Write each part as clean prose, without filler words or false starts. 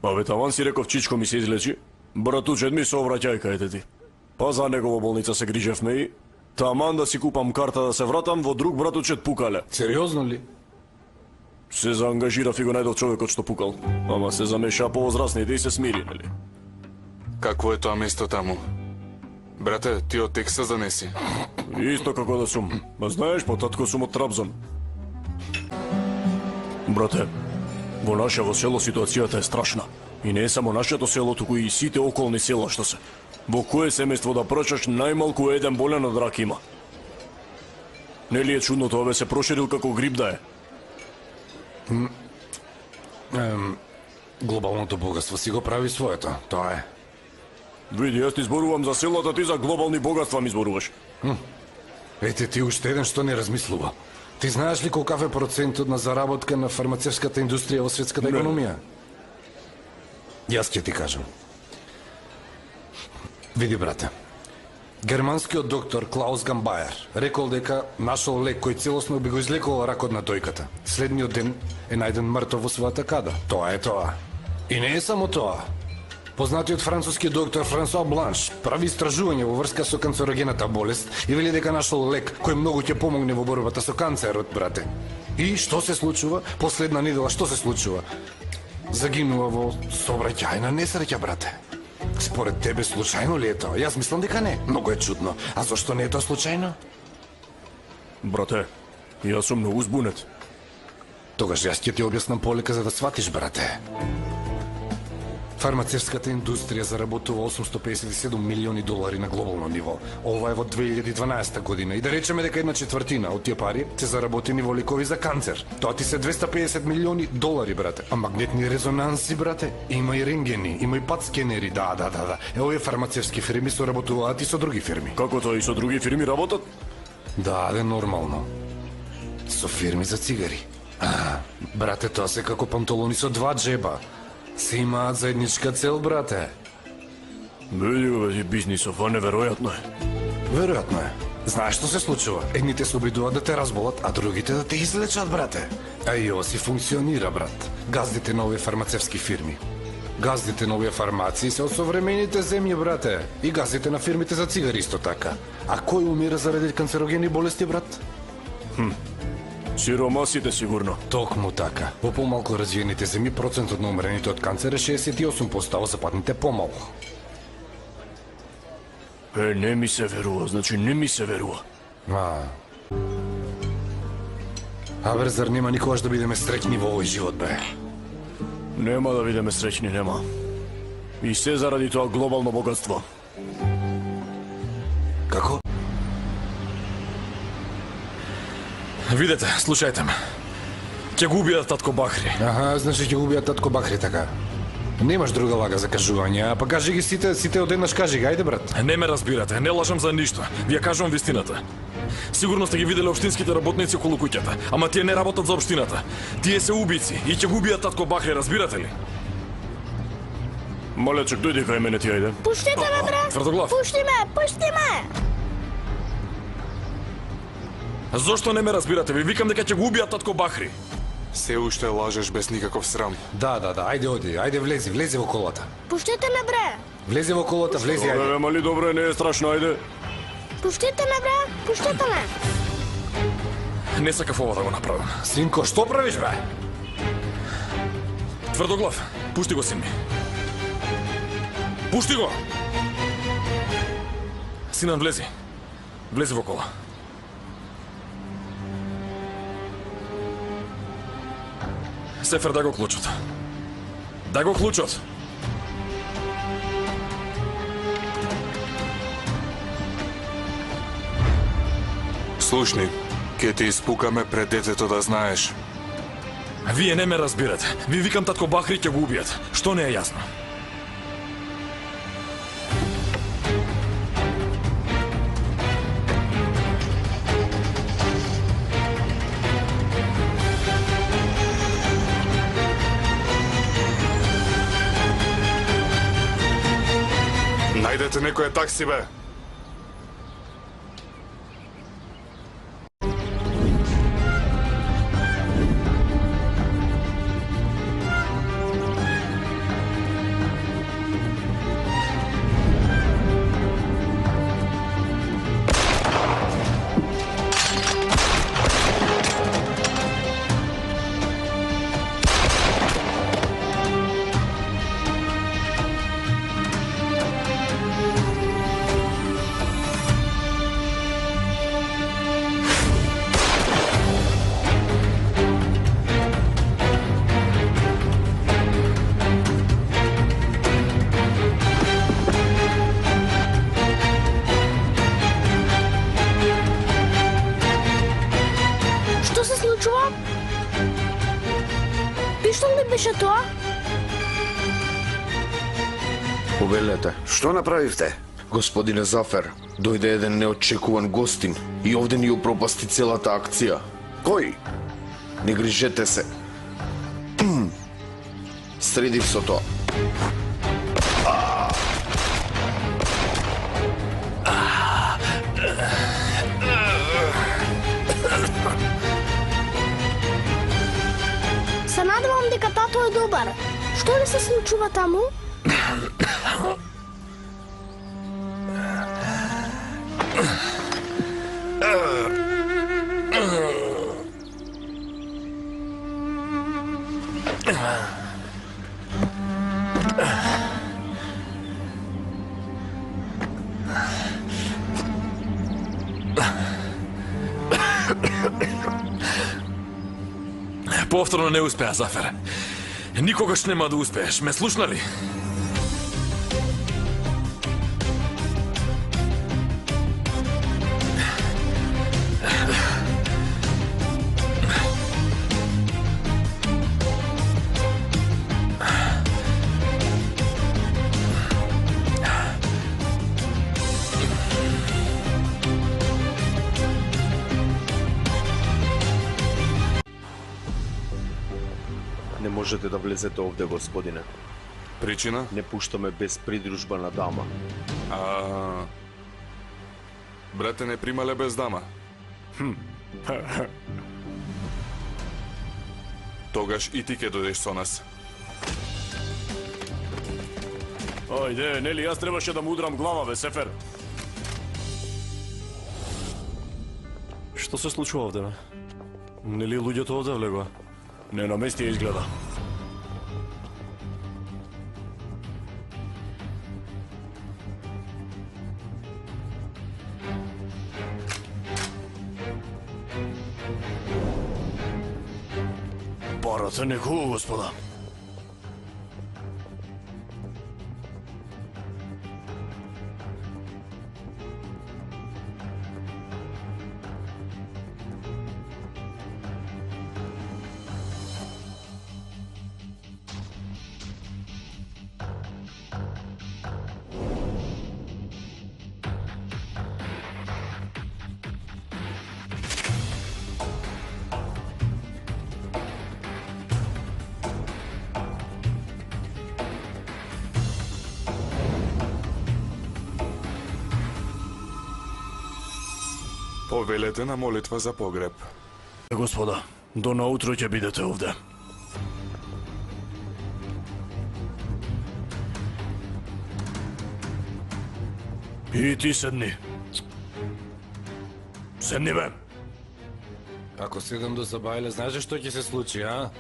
Абе, таван си реков чичко ми се излечи. Братучет ми се обраќај кајте ти. Па за негова болница се грижевме и таман да си купам карта да се вратам во друг братучет пукале. Сериозно ли? Се заангажирав и го најдов човекот што пукал. Ама се замеша повозрасните и се смири, нели? Какво е тоа место таму? Брате, ти од Тексас занеси. Исто како да сум. Ма знаеш, по татко сум од Трабзон. Брате, во нашето село ситуацијата е страшна. И не е само нашето село, туку и сите околни села што се. Во кое семејство да прочаш најмалку еден болен од рак има. Нели е чудно тоа бе се проширил како грип да е? Глобалното богатство си го прави своето, тоа е. Види, јас ти зборувам за селата, ти за глобални богатства ми зборуваш. Ете ти уште еден што не размислува. Ти знаеш ли колкав е процентот на заработка на фармацевската индустрија во светската економија? Јас ќе ти кажам. Види, брате, германскиот доктор Клаус Гамбајер рекол дека нашол лек кој целосно би го излекувал ракот на дојката. Следниот ден е најден мртов во својата када. Тоа е тоа. И не е само тоа. Познатиот француски доктор Франсуа Бланш прави истражување во врска со канцерогената болест и вели дека нашол лек кој многу ќе помогне во борбата со канцерот, брате. И што се случува? Последна недела што се случува? Загинува во сообраќајна несреќа, брате. Според тебе случајно ли е тоа? Јас мислам дека не. Многу е чудно. А зошто не е тоа случајно? Брате, јас сум многу збунет. Тогаш јас ќе ти објаснам полека за да сватиш, брате. Фармацевската индустрија заработува 857 милиони долари на глобално ниво. Ова е во 2012 година и да речеме дека 1/4 од тие пари се заработени во лекови за канцер. Тоа ти се 250 милиони долари, брате. А магнетни резонанси, брате, има и рентгени, има и пат скенери, да. Овие фармацевски фирми соработуваат и со други фирми. Како тоа и со други фирми работат? Да, нормално. Со фирми за цигари. Брате, тоа се како панталони со два джеба. Се имаат заедничка цел, брате. Види го, бе, бизнисов, а неверојатно е. Веројатно е. Знаеш што се случува? Едните се обидуваат да те разболат, а другите да те излечат, брате. А и ова си функционира, брат. Газдите на овие фармацевски фирми. Газдите на овие фармации се од современите земји, брате. И газдите на фирмите за цигари исто така. А кој умира заради канцерогени болести, брат? Сиромасите сигурно. Токму така. Во помалку развиените земји процентот на умрените од канцер е 68%, а во западните помалку. Не ми се верува, значи не ми се верува. Абе, зар нема никогаш да бидеме среќни во овој живот, бе? Нема да бидеме среќни, нема. И се заради тоа глобално богатство. Како? Видете, слушајте ме. Ќе го убијат татко Бахри. Значи ќе го убијат татко Бахри, така. Немаш друга лага за кажување, а па кажи ги сите одеднаш кажи ги, ајде брат. Не ме разбирате, не лажам за ништо. Ви ја кажувам вистината. Сигурно сте ги виделе општинските работници околу куќата, ама тие не работат за општината. Тие се убици и ќе го убијат татко Бахри, разбирате ли? Малечек, дојди кај мене ти, ајде. Пуштете ме, бре! Тврдоглав. Пушти ме! Зошто не ме разбирате? Ви викам дека ќе го убијат татко Бахри. Се уште лажеш без никаков срам. Да, ајде оди, ајде влези во колата. Пуштете ме, бре! Влези во колата, влези, ајде. Добре, мали, добре, не е страшно, ајде. Пуштете ме, бре! Пуштете ме! Не сакав ова да го направам. Синко, што правиш, бе? Тврдоглав, пушти го, син ми. Пушти го! Синан, влези. Влези во кола. Сефер, дај го клучот. Дај го клучот. Слушни, ќе те испукаме пред детето да знаеш. Вие не ме разбирате. Ви викам татко Бахри ќе го убијат. Што не е јасно? Најдете некој такси, бе. беше тоа? Повелете, Што направивте? господине Зафер, дојде еден неочекуван гостин и овде ни упропасти целата акција. Кој? Не грижете се. Средив со тоа. Се надевам дека тато е добар. Што ли се случува таму? Повторно не успеа, Зафер. Никогаш нема да успееш. Ме слушна ли? Не можете да влезете овде, господине. Причина? Не пуштаме без придружба на дама. Брате, не примале без дама. Тогаш и ти ќе дојдеш со нас. Ајде, нели јас требаше да му удрам глава, бе, Сефер. Што се случува овде, бе? Нели луѓето овде влегоа? Не на место изгледа. Парата не хубаво, господа. Повелете на молитва за погреб. Господа, до наутро ќе бидете овде. И ти седни. Седни, бе. Ако седам до Сабајле, знаеш што ќе се случи, а?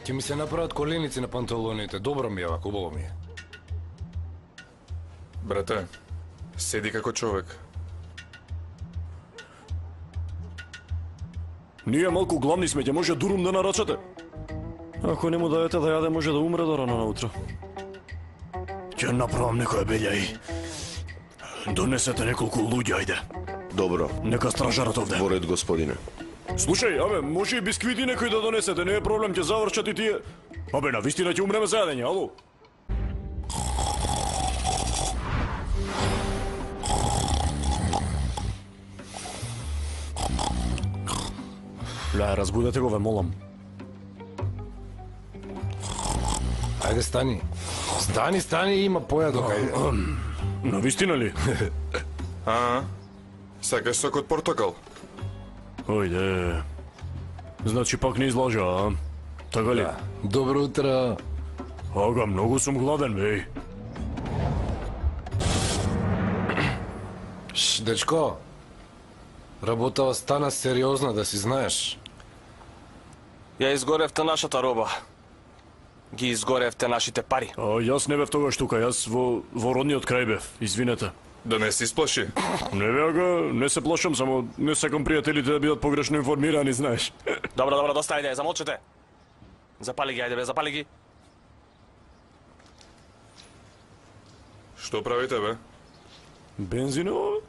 Ќе ми се направат коленици на панталоните. Добро ми е, вака, убаво ми е. Брате, седи како човек. Ние малку гладни сме, ќе може дурум да нарачате. Ако не му дајете да јаде, може да умре до рано наутро. Ќе направам некоја белја и... Донесете неколку луѓе, ајде. Добро, Нека стражарат овде. во ред, господине. Слушај, абе, може и бисквити некој да донесете, не е проблем, ќе завршат и тие. Абе, навистина ќе умреме за јадење, ало? Ле, разбудете го, ве молам. Ајде, стани. Стани, има појадок, ајде. Навистина ли? Сакаш сок од портокал? Ојде. Значи пак не излажа, а? Така ли? Добро утро. Ага, многу сум гладен, беј. Дечко, работава стана сериозна, да си знаеш. Ја изгоревте нашата роба. Ги изгоревте нашите пари. А, јас не бев тогаш тука, јас во родниот крај бев, извинете. Да не се исплаши. Не бе, ага, не се плашам, само не сакам пријателите да бидат погрешно информирани, знаеш. Добро, доста, ајде, замолчете. Запали ги, ајде бе, запали ги. Што правите, бе? Бензиново?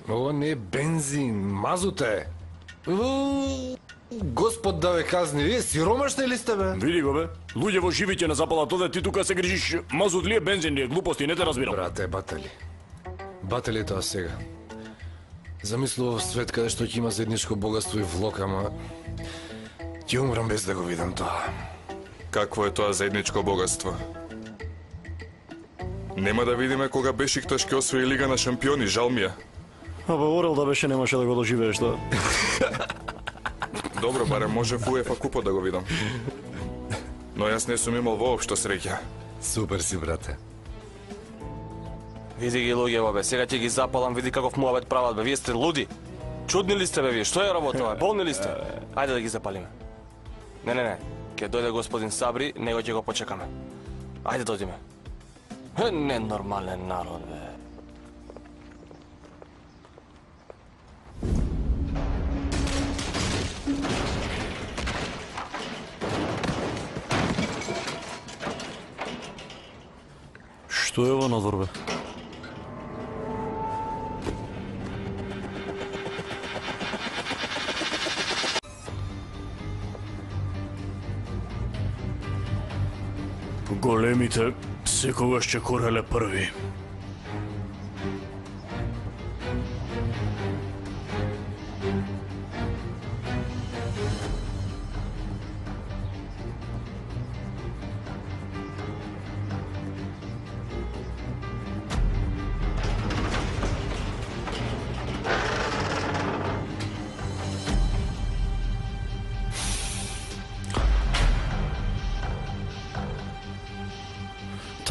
Ова не е бензин, мазут е. Господ да ве казни, вие сиромашни ли сте бе? Види го бе, луѓе во живи ќе не запалат оде, ти тука се грижиш мазут ли е, бензин ли е, глупости, не те разбирам. Брате, батали. Батали е тоа сега. Замислував свет каде што ќе има заедничко богатство и влог, ама ќе умрам без да го видам тоа. Какво е тоа заедничко богатство? Нема да видиме кога Бешикташ ќе освои Лига на шампиони, жал ми е. Абе, Орел да беше немаше да го доживееш тоа. Добро, барем можев УЕФА купот да го видам. Но јас не сум имал воопшто среќа. Супер си, брате. Види ги луѓе, бе, сега ќе ги запалам, види каков муабет прават, бе. Вие сте луди. Чудни ли сте, бе, вие? Што е работа, бе? Болни ли сте? Ајде да ги запалиме. Не. Ќе дојде господин Сабри, него ќе го почекаме. Ајде дојдеме. Ненормален народ, бе. Што е ова надвор, бе? Големите секогаш ќе кореле први.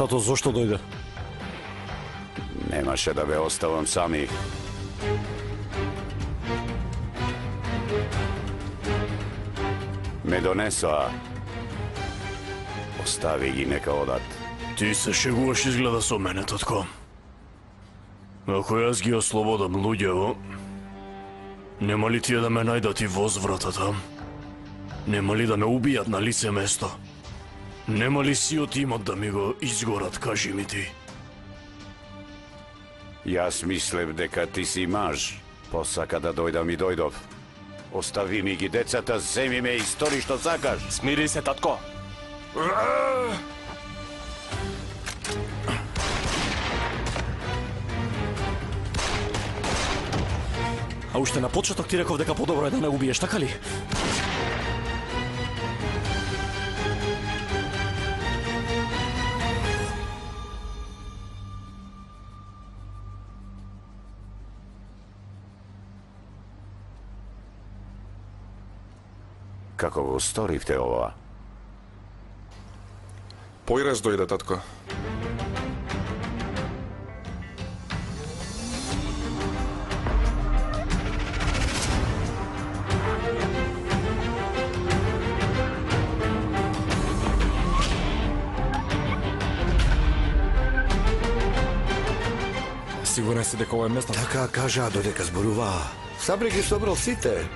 Тато, зошто дојде? Немаше да ве оставам сами. Ме донесоа. Остави ги, нека одат. Ти се шегуваш изгледа со мене, татко. Ако јас ги ослободам луѓево, нема ли тие да ме најдат и возвратата? Нема ли да ме убијат на лице место? Нема ли сиот имат да ми го изгорат, кажи ми ти? Јас мислев дека ти си маж. Посака да дојдам и дојдов. Остави ми ги децата, земи ме и стори што сакаш. Смири се, татко. А уште на почеток ти реков дека подобро е да не убиеш, така ли? Како го сторивте ова? Појраз дојде, татко. Сигурен си дека ова е место? Така кажа додека зборуваа. Сабри ги собрал сите.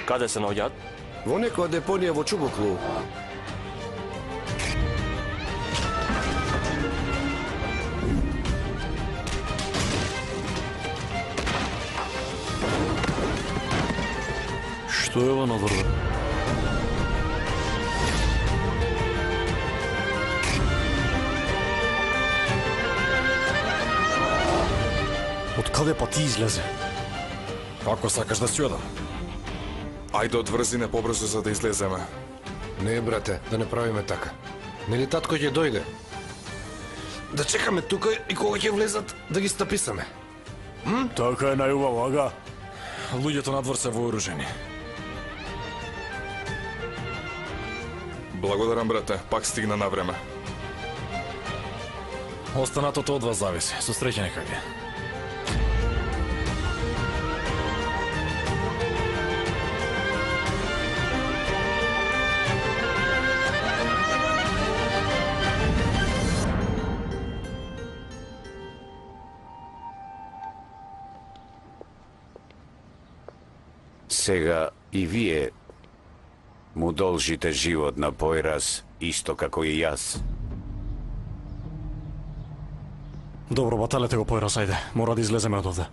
Каде се наоѓаат? Во некоја депонија во Чубуклу. Што е ова надвор, бе? Од каде па ти излезе? Ако сакаш да си одам. Ајде одврзине побрзо за да излеземе. Не, брате, да не правиме така. Нели татко ќе дојде? Да чекаме тука и кога ќе влезат, да ги стаписаме. Така е најубаво, ага. Луѓето надвор се вооружени. Благодарам, брате, пак стигна на време. Останатото од вас зависи. Со среќа нека ви. Сега и вие му должите живот на Појраз, исто како и јас. Добро, баталете го Појраз, ајде. Мора да излеземе од овде.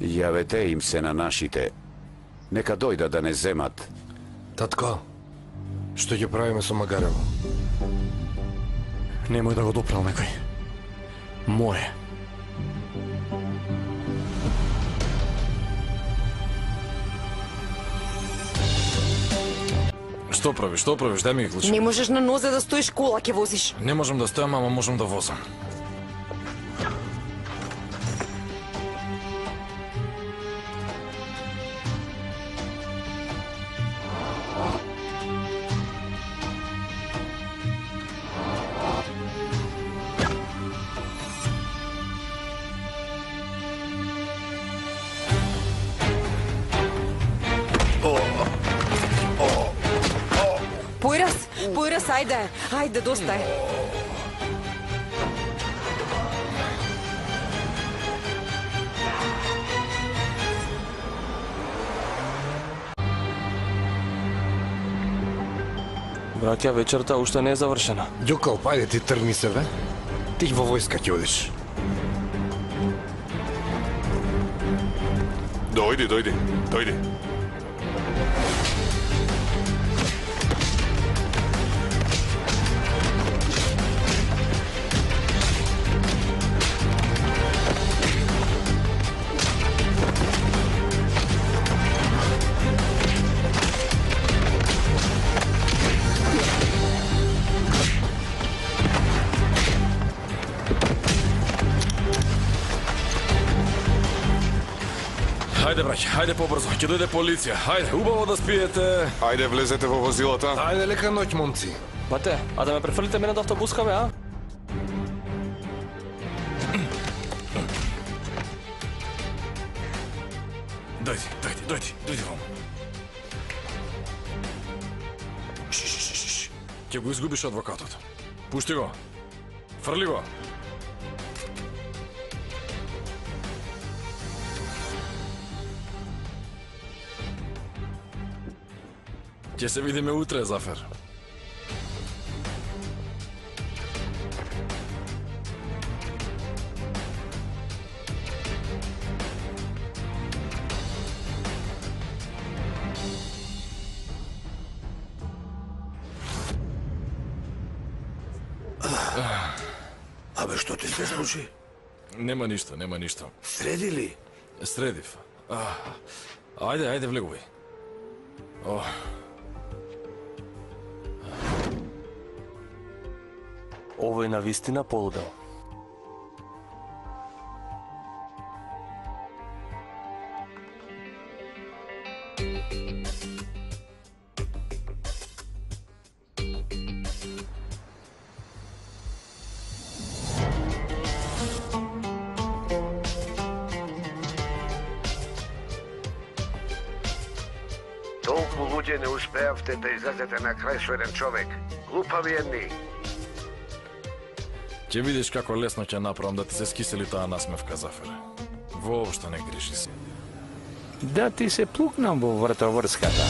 Јавете им се на нашите Нека дојда да не земат. Татко, што ќе правиме со Магарево? Немој да го допрал некој. Мое. Што правиш? Дај ми ги клучи. Не можеш на нозе да стоиш, кола ќе возиш. Не можам да стојам, ама можам да возам. Појрас, ајде, доста е. Браќа, вечерта уште не е завршена. Ѓокал, ајде ти тргни се, бе. Ти во војска ќе одиш. Дојди. Хајде, браќа, хајде побрзо, ќе дојде полиција. Хајде, убаво да спиете. Ајде, влезете во возилата. Ајде, лека ноќ, момци. Бате, а да ме префрлите мене од автобуска, бе, а? Дојди вам. Шш. Ќе го изгубиш адвокатот. Пушти го. Фрли го. Ќе се видиме утре, Зафер. Абе, што ти се случи? Нема ништо. Среди ли? Средив. Ајде, влегувај. Овој на вистина полудел. Толку луѓе не успеавте да излезете на крај со еден човек. Глупави едни. Ќе видиш како лесно ќе направам да ти се скисели таа насмевка, Зафер. Воопшто не гриши се. Да ти се плукнам во вратоврската.